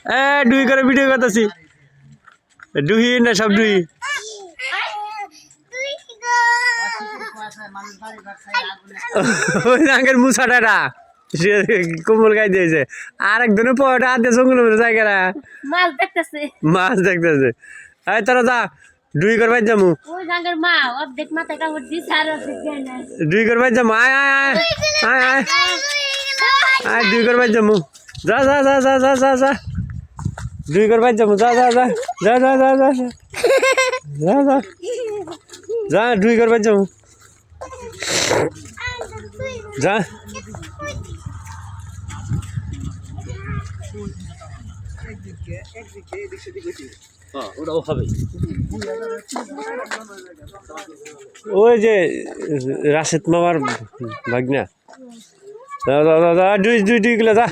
এ ডুই করে ভিডিও করতেছি ডুহি না সব ডুহি ওই আগের মুসাটা কোমল গাই দিয়েছে আর একজনে পয়টা হাতে জঙ্গল জায়গা মাছ দেখতেছে এই তোরা যা ডুই করবাই যামু ডুই করবাই যামু আয় আয় আয় আয় আয় আয় ডুই করবাই যামু যা যা যা যা যা যা যা ডুই করবাই যামু যা যা যা যা যা যা যা যা যা যা ডুই করবাই যামু যা ওই যে রাশেদ মামার ভাগনা দুই দুই দুই কিলো যা